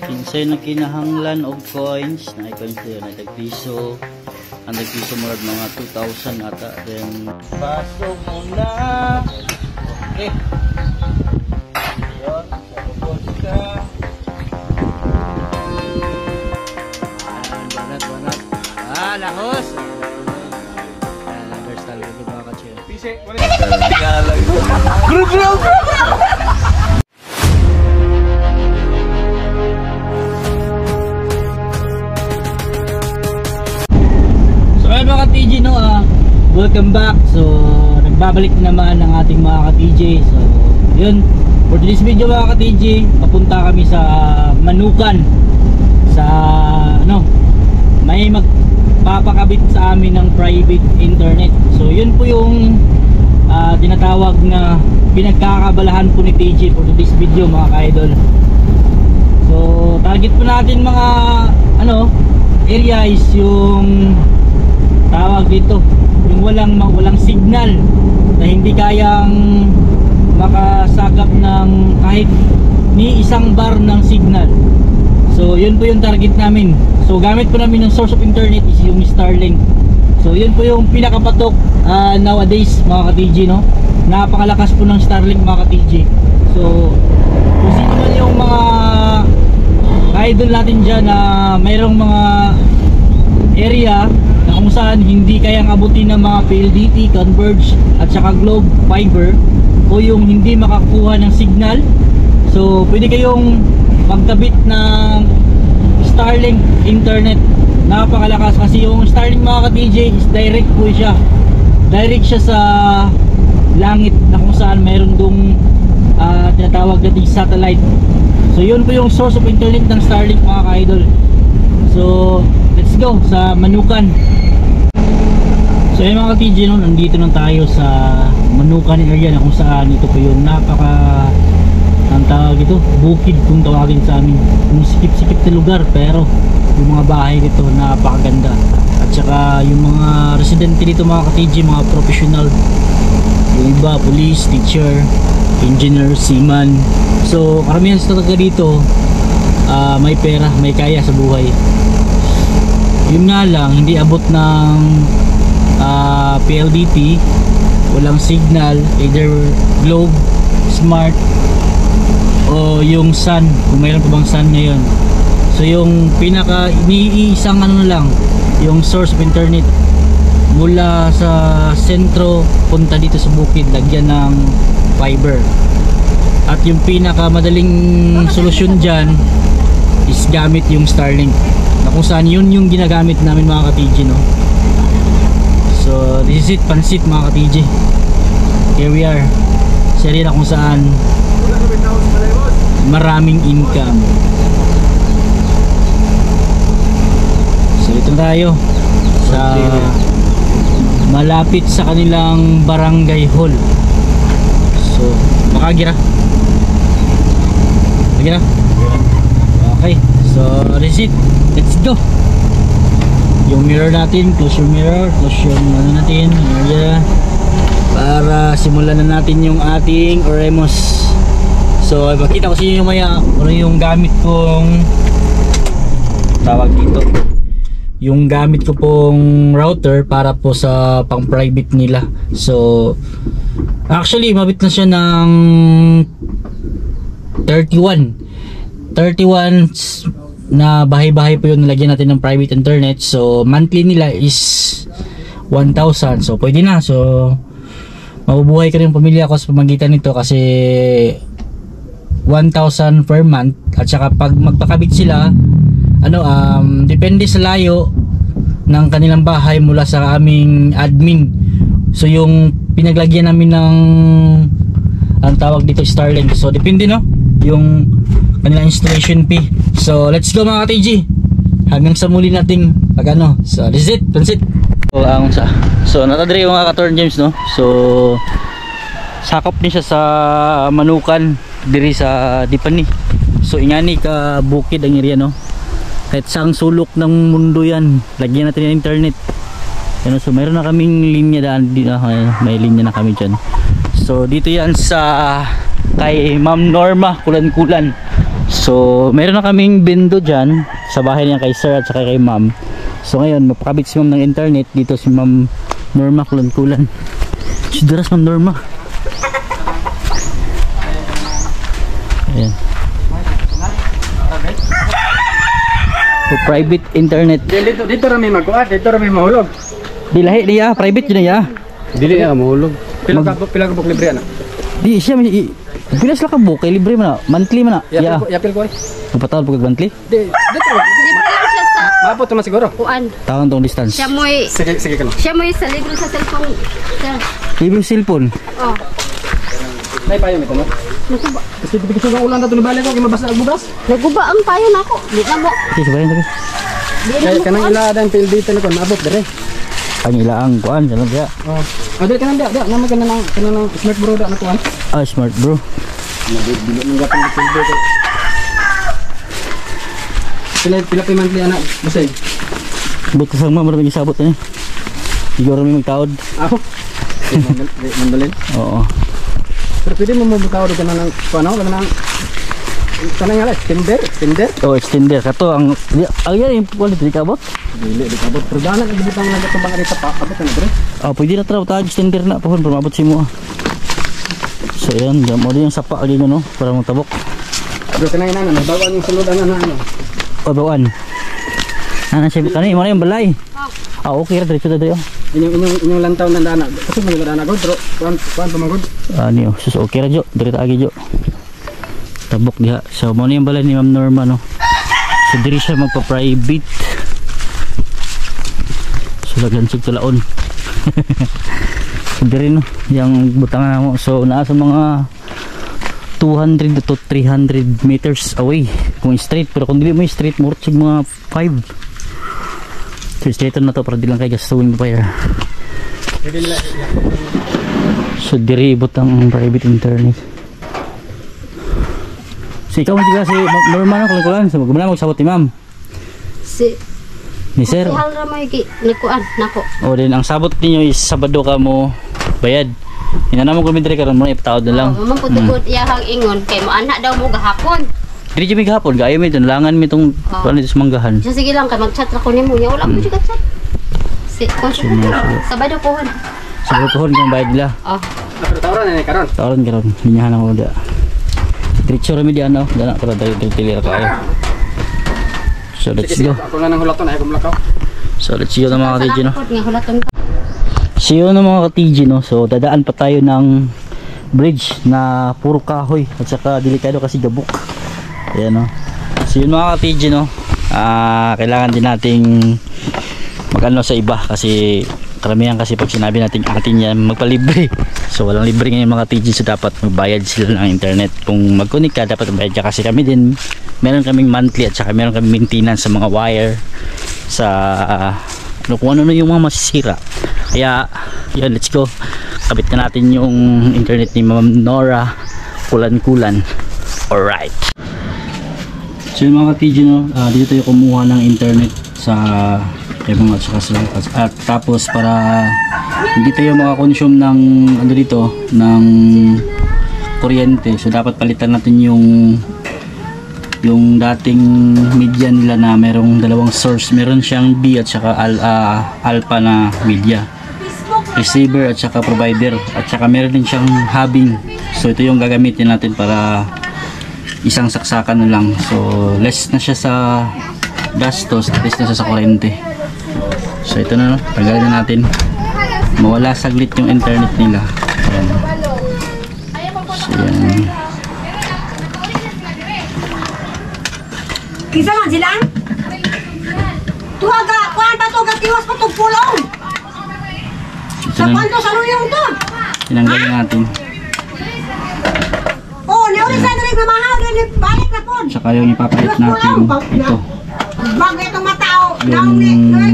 Kinsay na kinahanglan og coins na coins yun na tagpiso. Ang tagpiso murag mga 2,000 ata. Then baso muna. Okay. Yun, sabubos ka. Banat. Lahos. There's talaga good mga kachiyo. Pise, wala. Bro. Mga ka-TJ, no, welcome back. So nagbabalik naman ang ating mga ka-TJ. So yun, for this video mga ka-TJ, papunta kami sa Manukan. Sa may magpapakabit sa amin ng private internet. So yun po yung tinatawag na pinagkakabalahan po ni TJ for this video mga ka-idol. So target po natin mga area is yung tawag dito yung walang signal na hindi kayang makasagap ng kahit ni isang bar ng signal. So yun po yung target namin. So gamit po namin ng source of internet is yung Starlink. So yun po yung pinakapatok nowadays mga ka-TJ, no? Napakalakas po ng Starlink mga ka-TJ. So kung sino man yung mga idol natin dyan na mayroong mga area na kung saan hindi kayang abutin ng mga PLDT, Converge at saka Globe Fiber o yung hindi makakuha ng signal, so pwede kayong magkabit ng Starlink internet. Napakalakas kasi yung Starlink mga ka-TJ is direct po siya. Direct siya sa langit na kung saan mayroon dong tinatawag natin satellite. So yun po yung source of internet ng Starlink mga ka-idol. So let's go sa Manukan. So yung mga ka-TJ, no, nandito na tayo sa Manukan area na kung saan ito po yung ang tawag ito, bukid kung tawagin sa amin. Yung sikip-sikip na lugar pero yung mga bahay dito napakaganda. At saka yung mga residente dito mga ka-TJ, mga professional. Yung iba, police, teacher, engineer, seaman. So karamihan sa talaga dito may pera, may kaya sa buhay. Yun nga lang, hindi abot ng PLDT, walang signal, either Globe, Smart o yung Sun, kung mayroon pa bang Sun ngayon. So yung pinaka iniisang lang yung source of internet mula sa sentro punta dito sa bukid, lagyan ng fiber. At yung pinaka madaling solusyon dyan is gamit yung Starlink na kung saan yun yung ginagamit namin mga ka-TJ, no? So this is it, pansit mga ka-TJ. Here we are sa area na kung saan maraming income. So ito tayo sa malapit sa kanilang barangay hall. So makagira okay, so this is it, let's go. Yung mirror natin, close yung mirror, close yung natin area para simulan na natin yung ating Oremos. So ipakita ko sa inyo maya ano yung gamit kong tawag dito, yung gamit ko pong router para po sa pang private nila. So actually mabit na siya ng 31 na bahay-bahay po yun, nilagyan natin ng private internet. So monthly nila is 1,000. So pwede na. So mabubuhay ka rin yung pamilya ko sa pamagitan nito kasi 1,000 per month. At saka pag magpakabit sila depende sa layo ng kanilang bahay mula sa aming admin. So yung pinaglagyan namin ng ang tawag dito Starlink, so depende, no, yung kanilang installation fee. So let's go mga ka-TJ, hanggang sa muli nating so this is it, pansit. So natadre yung mga ka-Torn James, no. So sakop din siya sa Manukan diri sa Dipani. So ingani ka bukid ang area, no. Kahit saang sulok ng mundo yan, lagyan natin ng internet. So mayroon na kaming linya daan dito, may linya na kami dyan. So dito yan sa kay Ma'am Norma Kulan-Kulan. So meron na kaming bendo dyan sa bahay niya kay sir at saka kay ma'am. So ngayon mapakabit si ma'am ng internet. Dito si ma'am Norma kulan-kulan. Sidaras ma'am Norma. Ayan. So, private internet. Dito rami magkuha, dito rami mahulog. Di lahi niya, private yun niya. Dili ya mahulog. Pila ka buk libre na. Di siya pilas lang ka book kay libre man na, monthly man na. Yapil ko. Kapatawad pag monthly? Dito. Libre lang siya sa Maabot naman siguro. kuan. Taon tong distance. Siya mo'y Sige ka lang. siya mo'y sa libre sa cellphone. Sir. Libre cellphone. Oh. Nay payo ito no. Naguba. Kasi bigis ng ulan daw balik ko kay mabasa ang bugas. Naguba ang payo nako. Di na mo. Okay, sabayan tabi. Di na Kay mo. kanang ila dan pil dito na kon maabot dire. Ang ilaang kuan, ano dia? Oh. Dili kanang dia, naman kanang smart bro da na kuan. Ah, smart bro. Dili nang gatong pil dito. Pila monthly anak, busay. Buti sa mga maraming sabot na eh. Siguro may magtaod. Ako. Mandalin. Oo. Pero pwede mo mabutaw do kanang kuano kanang nga extender. Oh, extender. Kato ang yan yung quality di kabot. Dili di kabot. Pero dana gibutang lang gatong bang rita pa abot na dire. Ah, pwede na traw ta extender na pohon para mabot si mo. So yan, mo din yung sapa lagi no para magtabok. Pero kanang ina na bawaan yung sulod ana ano. O bawaan. Ana siya kanay mo na yung balay. Ah, okay ra diretso dayo. Inyong lantaw na dana. Kasi mga dana god pero kuan pamagod. Ani oh, sus okay ra jo, dire ta agi jo. Tabok diha. So mo na yung balay ni Ma'am Norma no. So diri siya magpa-private. So lagansig tulaon. So diri no, yang butangan mo. So naa sa mga 200 to 300 meters away kung straight, pero kung dili mo straight mo sig mga 5. So straight na to para di lang kay gastuin mo pa ya. So diri butang private internet. So ikaw man si Norma no kulan so magmana magsabot ni ma'am. Si Ni sir. Si Hal Ramay gi ni kuan nako. O din ang sabot ninyo is Sabado ka mo bayad. Inanamo ko midre karon mo ipataod na lang. Oh, mamputugot iyahang ingon kay mo ana daw mo gahapon. Diri jud mi gahapon gaayo mi langan mi tong kuan dito sa manggahan. Siya sige lang kay mag-chat ra ko nimo. Ya wala mo jud chat. Si Sabado pohon. Sabado pohon kang bayad nila. Oh. Tawran na karon. Taon karon minyahan ako da. Diretso ra mi di ano, dana para dili ra kaayo. So let's go. Ako na nang hulaton ay ko mulakaw. So let's go na mga ka-TG no. Nga hulaton ka. See you na mga ka-TG no. So dadaan pa tayo ng bridge na puro kahoy at saka delikado kasi gabok. Ayan no. So yun mga ka-TG no. Kailangan din nating magano sa iba kasi karamihan kasi pag sinabi natin atin yan magpalibre. So walang libre ngayon mga TG, so dapat magbayad sila ng internet. Kung mag-connect ka dapat magbayad ka kasi kami din meron kaming monthly at saka meron kaming maintenance sa mga wire sa kung ano yung mga masisira. Kaya yun, let's go. Kabit na natin yung internet ni Ma'am Nora kulan-kulan. Alright. So yung mga TG no, dito tayo kumuha ng internet sa mga at tapos para hindi tayo makakonsume ng ano dito ng kuryente, so dapat palitan natin yung dating media nila na merong dalawang source, meron siyang B at saka alpha na media receiver at saka provider at saka meron din siyang hubbing. So ito yung gagamitin natin para isang saksakan na lang, so less na siya sa gastos, less na siya sa kuryente. So ito na no, tagalin na natin. Mawala saglit yung internet nila. Ayan. So yan. Kisa man sila? Tuwaga, kuhan pa to, gatiwas pa itong pulong. Sa kwento sa luyong to. Tinanggalin natin. Oh, niuri sa nalig na mahal, balik na po. Tsaka yung ipapalit natin ito. Bago itong matao. Yung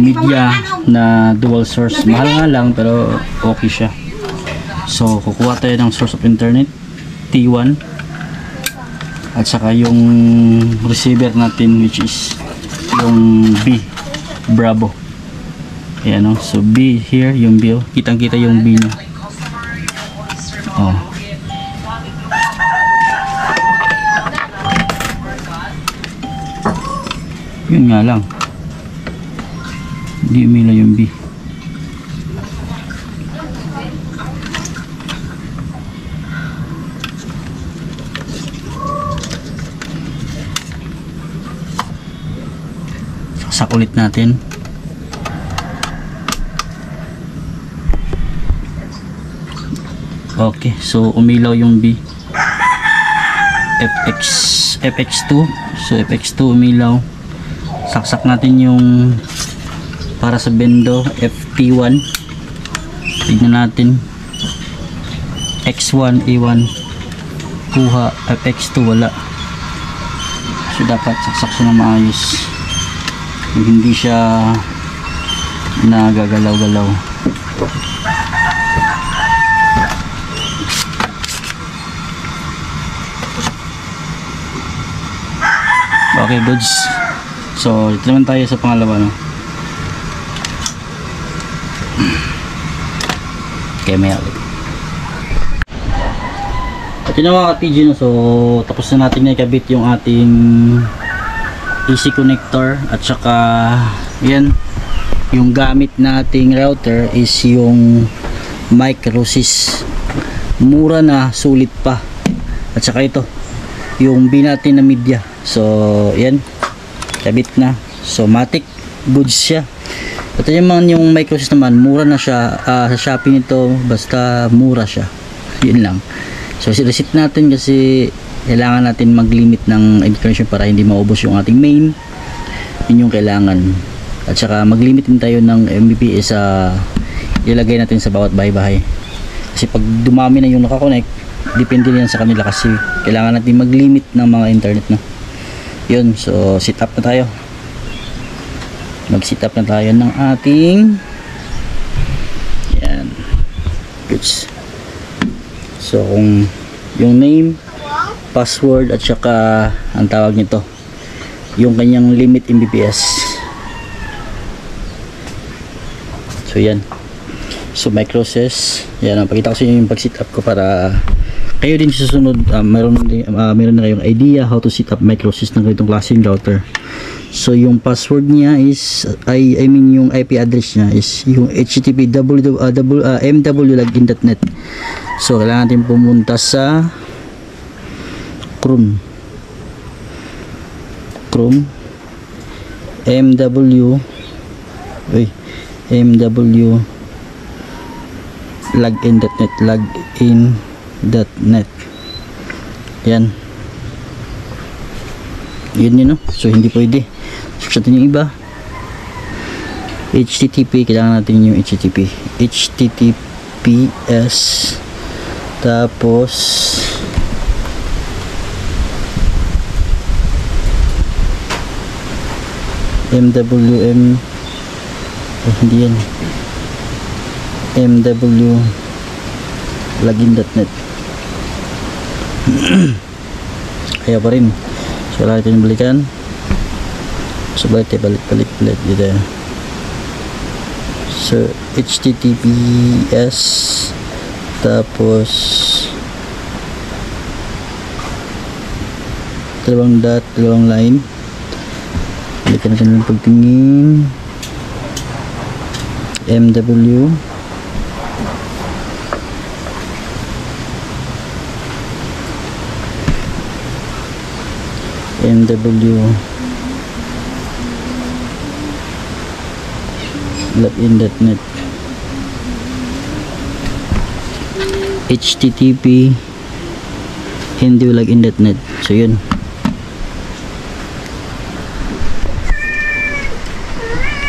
media na dual source. Mahal nga lang pero okay siya. So kukuha tayo ng source of internet T1 at saka yung receiver natin which is yung B Bravo. Ayan o. So B here, yung B o. Kitang kita yung B nya. Oh. Yun nga lang. Hindi umila yung B. Saksak ulit natin. Okay, so umilaw yung B. FX2. So FX2 umilaw. Saksak natin yung para sa bendo FT1. Tignan natin. X1, A1 kuha, FX2 wala. So dapat saksak siya na maayos. Hindi siya nagagalaw-galaw. Okay, goods. So, ito naman tayo sa pangalawa, no? Okay, may ulit. At yun na mga ka-TG, no? So, tapos na natin na ikabit yung ating AC connector. At saka, yan, yung gamit nating router is yung Microsys. Mura na, sulit pa. At saka ito, yung B natin na media. So, yan. Kabit na. So, matic. Goods siya. At yung Microsys naman, mura na siya. Sa Shopee nito, basta mura siya. Yun lang. So, reset natin kasi kailangan natin mag-limit ng MB connection para hindi maubos yung ating main. Yun yung kailangan. At saka, mag-limit din tayo ng Mbps sa ilagay natin sa bawat bahay-bahay. Kasi pag dumami na yung nakakonect, depende yan sa kanila kasi kailangan natin mag-limit ng mga internet, no? Yun, so set up na tayo. Mag-set up na tayo ng ating yan. Goods. So kung yung name, password at saka ang tawag nito, yung kanyang limit Mbps. So yan. So Microsys, yan ang pakita ko sa inyo yung pag-set up ko para kayo din susunod meron na kayong idea how to set up Microsys ng ganitong klaseng router. So yung password niya is I mean yung IP address niya is yung http mwlogin.net. So kailangan natin pumunta sa Chrome login.net. Yan. Yun, no? So hindi pwede. Search natin yung iba. HTTP, kailangan natin yung HTTPS tapos MWM hindi yan, mwlogin.net. Kaya pa rin. So wala natin balikan. So balik dito. So HTTPS tapos dalawang line. Balikan natin ng pagtingin. MW login.net HTTP mwlogin.net. So yun.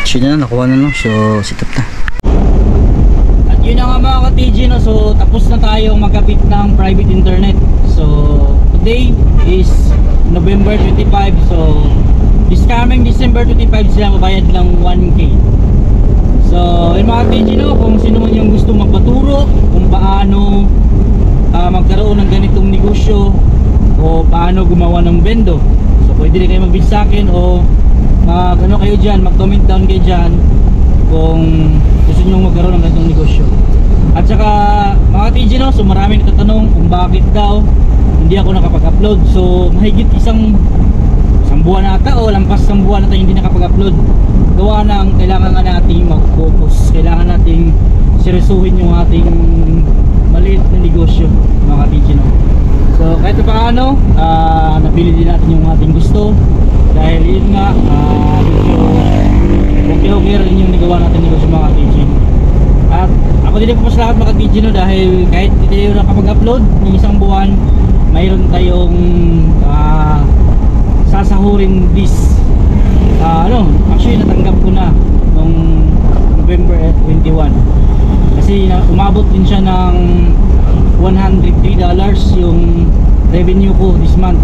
So yun na, nakuha na, no? So set up na. At yun na nga mga ka-TG, no? So tapos na tayong magkabit ng private internet. So today is November 25. So this coming December 25 sila mabayad ng 1K. So yung mga ka-TG, no? Kung sino man yung gusto magpaturo kung paano magkaroon ng ganitong negosyo o paano gumawa ng bendo, so pwede rin kayo mag-visit sa akin o mag-ano kayo dyan, mag-comment down kayo dyan kung gusto nyo magkaroon ng ganitong negosyo. At saka mga TG, no, so maraming natatanong kung bakit daw hindi ako nakapag-upload. So mahigit isang isang buwan na ata o lampas ng buwan na tayo hindi nakapag-upload. Gawa ng kailangan nga nating mag-focus, kailangan nating seryosuhin yung ating maliit na negosyo mga ka-TG, no? So kahit paano, nabili din natin yung ating gusto dahil yun nga, medyo okay rin yung nagawa natin negosyo mga ka-TG. At ako din po sa lahat mga ka-TG, no, dahil kahit hindi tayo nakapag-upload ng isang buwan, mayroon tayong sasahurin this actually natanggap ko na noong November 21 kasi umabot din siya ng $103 yung revenue ko this month.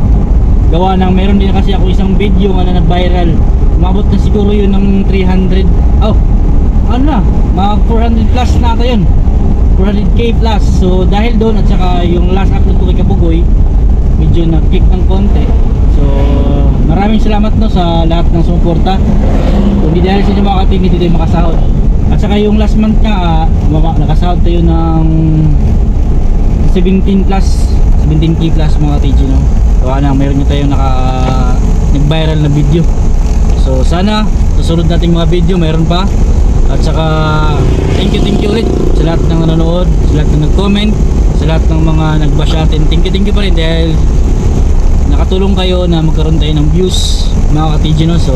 Gawa ng meron din kasi ako isang video na nag-viral, umabot na siguro yun ng 300 mag 400 plus na ata yun, 400k plus. So dahil doon at saka yung last upload ko kay Kabugoy medyo nag-kick ng konti. So maraming salamat no sa lahat ng suporta. Kung di dahil sa inyo mga ka-TG, hindi tayo makasahod. At saka yung last month nga nakasahod tayo ng 17k plus mga ka-TG, no? Gawa na mayroon nyo tayong nag-viral na video. So sana susunod nating mga video mayroon pa. At saka thank you ulit sa lahat ng nanonood, sa lahat ng nag-comment, sa lahat ng mga nag-bash atin. Thank you pa rin dahil nakatulong kayo na magkaroon tayo ng views mga ka-TG, no? So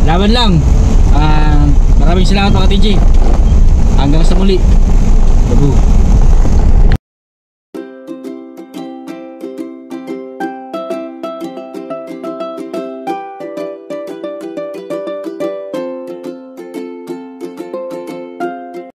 laban lang. Maraming salamat mga ka-TG. Hanggang sa muli. Babu.